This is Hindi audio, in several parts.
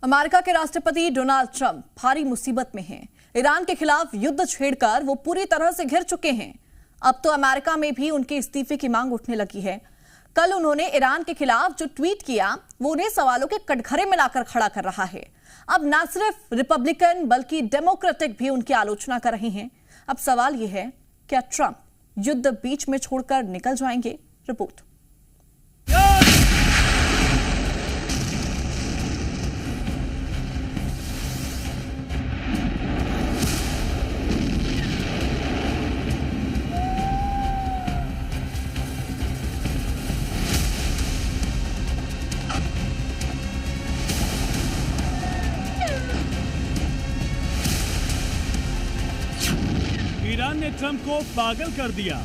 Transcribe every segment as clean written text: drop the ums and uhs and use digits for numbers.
अमेरिका के राष्ट्रपति डोनाल्ड ट्रंप भारी मुसीबत में हैं। ईरान के खिलाफ युद्ध छेड़कर वो पूरी तरह से घिर चुके हैं। अब तो अमेरिका में भी उनके इस्तीफे की मांग उठने लगी है। कल उन्होंने ईरान के खिलाफ जो ट्वीट किया वो उन्हें सवालों के कटघरे में लाकर खड़ा कर रहा है। अब न सिर्फ रिपब्लिकन बल्कि डेमोक्रेटिक भी उनकी आलोचना कर रहे हैं। अब सवाल यह है, क्या ट्रंप युद्ध बीच में छोड़कर निकल जाएंगे? रिपोर्ट। ईरान ने ट्रंप को पागल कर दिया।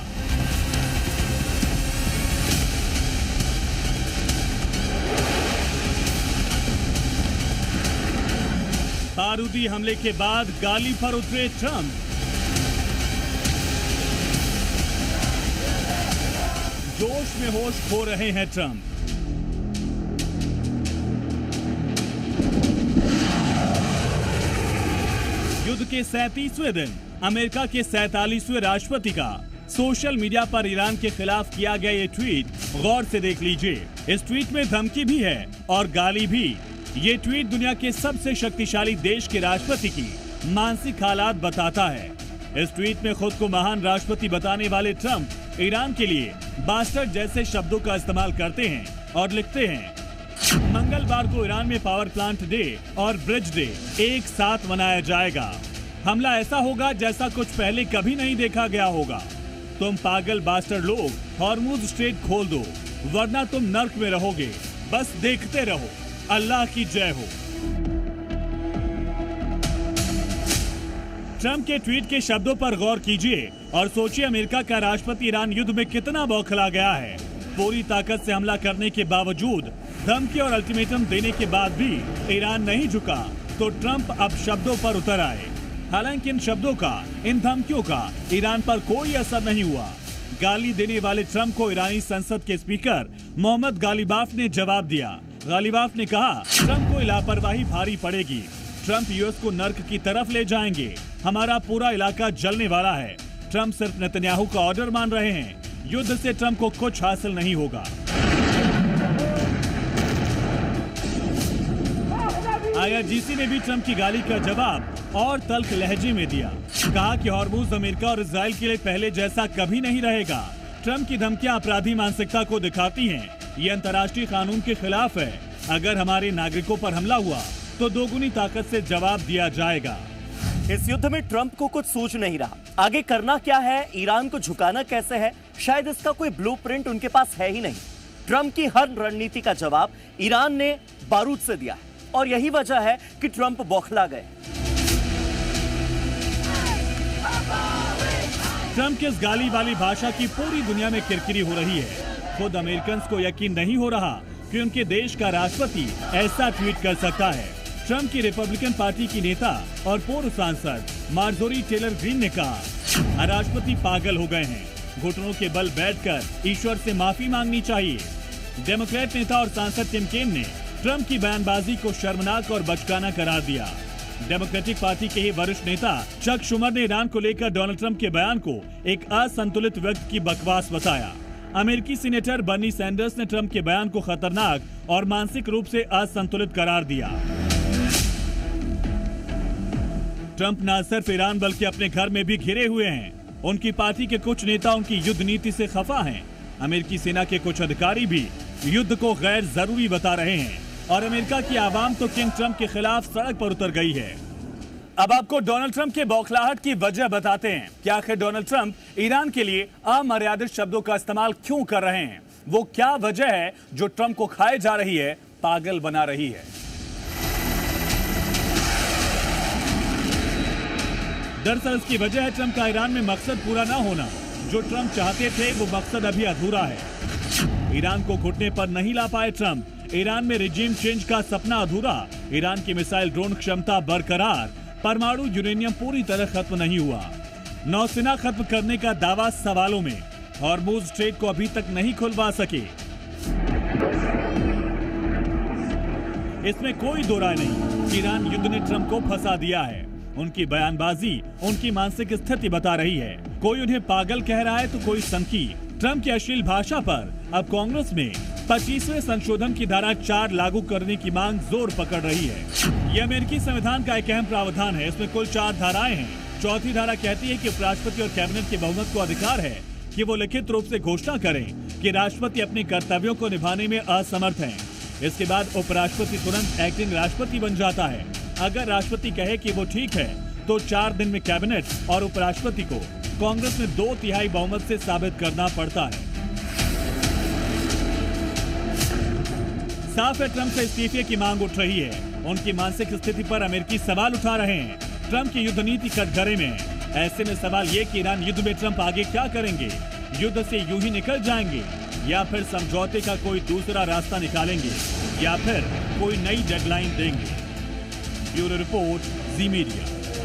बारूदी हमले के बाद गाली पर उतरे ट्रंप। जोश में होश खो रहे हैं ट्रंप। युद्ध के 37वें दिन अमेरिका के 47वें राष्ट्रपति का सोशल मीडिया पर ईरान के खिलाफ किया गया ये ट्वीट गौर से देख लीजिए। इस ट्वीट में धमकी भी है और गाली भी। ये ट्वीट दुनिया के सबसे शक्तिशाली देश के राष्ट्रपति की मानसिक हालात बताता है। इस ट्वीट में खुद को महान राष्ट्रपति बताने वाले ट्रंप ईरान के लिए बास्टर्ड जैसे शब्दों का इस्तेमाल करते हैं और लिखते हैं, मंगलवार को ईरान में पावर प्लांट डे और ब्रिज डे एक साथ मनाया जाएगा। हमला ऐसा होगा जैसा कुछ पहले कभी नहीं देखा गया होगा। तुम पागल बास्टर्ड लोग हॉर्मुज स्ट्रेट खोल दो, वरना तुम नर्क में रहोगे। बस देखते रहो। अल्लाह की जय हो। ट्रंप के ट्वीट के शब्दों पर गौर कीजिए और सोचिए, अमेरिका का राष्ट्रपति ईरान युद्ध में कितना बौखला गया है। पूरी ताकत से हमला करने के बावजूद, धमकी और अल्टीमेटम देने के बाद भी ईरान नहीं झुका, तो ट्रंप अब शब्दों पर उतर आए। हालांकि इन शब्दों का, इन धमकियों का ईरान पर कोई असर नहीं हुआ। गाली देने वाले ट्रंप को ईरानी संसद के स्पीकर मोहम्मद गालिबाफ ने जवाब दिया। गालिबाफ ने कहा, ट्रंप को लापरवाही भारी पड़ेगी। ट्रंप यूएस को नर्क की तरफ ले जाएंगे। हमारा पूरा इलाका जलने वाला है। ट्रंप सिर्फ नेतन्याहू का ऑर्डर मान रहे हैं। युद्ध से ट्रंप को कुछ हासिल नहीं होगा। आईआरजीसी ने भी ट्रंप की गाली का जवाब और तल्ख लहजे में दिया। कहा कि हॉर्मुज अमेरिका और इजराइल के लिए पहले जैसा कभी नहीं रहेगा। ट्रंप की धमकियां अपराधी मानसिकता को दिखाती हैं। ये अंतर्राष्ट्रीय कानून के खिलाफ है। अगर हमारे नागरिकों पर हमला हुआ तो दोगुनी ताकत से जवाब दिया जाएगा। इस युद्ध में ट्रंप को कुछ सूझ नहीं रहा। आगे करना क्या है, ईरान को झुकाना कैसे है, शायद इसका कोई ब्लूप्रिंट उनके पास है ही नहीं। ट्रंप की हर रणनीति का जवाब ईरान ने बारूद से दिया है और यही वजह है कि ट्रंप बौखला गए। ट्रंप की इस गाली वाली भाषा की पूरी दुनिया में किरकिरी हो रही है। खुद अमेरिकन को यकीन नहीं हो रहा कि उनके देश का राष्ट्रपति ऐसा ट्वीट कर सकता है। ट्रंप की रिपब्लिकन पार्टी की नेता और पूर्व सांसद मार्जोरी टेलर ग्रीन ने कहा, राष्ट्रपति पागल हो गए हैं। घुटनों के बल बैठकर ईश्वर से माफी मांगनी चाहिए। डेमोक्रेट नेता और सांसद टिम केन ने ट्रंप की बयानबाजी को शर्मनाक और बचकाना करार दिया। डेमोक्रेटिक पार्टी के ही वरिष्ठ नेता चक शुमर ने ईरान को लेकर डोनाल्ड ट्रंप के बयान को एक असंतुलित व्यक्ति की बकवास बताया। अमेरिकी सीनेटर बर्नी सैंडर्स ने ट्रंप के बयान को खतरनाक और मानसिक रूप से असंतुलित करार दिया। ट्रंप न सिर्फ ईरान बल्कि अपने घर में भी घिरे हुए हैं। उनकी पार्टी के कुछ नेता उनकी युद्ध नीति से खफा हैं। अमेरिकी सेना के कुछ अधिकारी भी युद्ध को गैर जरूरी बता रहे हैं और अमेरिका की आवाम तो किंग ट्रंप के खिलाफ सड़क पर उतर गई है। अब आपको डोनाल्ड ट्रंप के बौखलाहट की वजह बताते हैं कि आखिर डोनाल्ड ट्रंप ईरान के लिए अमर्यादित शब्दों का इस्तेमाल क्यों कर रहे हैं। वो क्या वजह है जो ट्रंप को खाए जा रही है, पागल बना रही है। दरअसल इसकी वजह है ट्रंप का ईरान में मकसद पूरा ना होना। जो ट्रंप चाहते थे वो मकसद अभी अधूरा है। ईरान को घुटने पर नहीं ला पाए ट्रंप। ईरान में रिजीम चेंज का सपना अधूरा। ईरान की मिसाइल ड्रोन क्षमता बरकरार। परमाणु यूरेनियम पूरी तरह खत्म नहीं हुआ। नौसेना खत्म करने का दावा सवालों में। हॉर्मुज स्ट्रेट को अभी तक नहीं खुलवा सके। इसमें कोई दो राय नहीं। ईरान युद्ध ने ट्रंप को फंसा दिया है। उनकी बयानबाजी उनकी मानसिक स्थिति बता रही है। कोई उन्हें पागल कह रहा है तो कोई सनकी। ट्रंप की अश्लील भाषा पर अब कांग्रेस में 25वें संशोधन की धारा 4 लागू करने की मांग जोर पकड़ रही है। ये अमेरिकी संविधान का एक अहम प्रावधान है। इसमें कुल 4 धाराएं हैं। चौथी धारा कहती है कि उपराष्ट्रपति और कैबिनेट के बहुमत को अधिकार है कि वो लिखित रूप से घोषणा करें कि राष्ट्रपति अपने कर्तव्यों को निभाने में असमर्थ हैं। इसके बाद उपराष्ट्रपति तुरंत एक्टिंग राष्ट्रपति बन जाता है। अगर राष्ट्रपति कहे कि वो ठीक है तो 4 दिन में कैबिनेट और उपराष्ट्रपति को कांग्रेस में 2/3 बहुमत से साबित करना पड़ता है। साफ है, ट्रंप से इस्तीफे की मांग उठ रही है। उनकी मानसिक स्थिति पर अमेरिकी सवाल उठा रहे हैं। ट्रंप की युद्ध नीति कटघरे में है। ऐसे में सवाल ये कि ईरान युद्ध में ट्रंप आगे क्या करेंगे? युद्ध से यूं ही निकल जाएंगे या फिर समझौते का कोई दूसरा रास्ता निकालेंगे या फिर कोई नई डेडलाइन देंगे? ब्यूरो रिपोर्ट, जी मीडिया।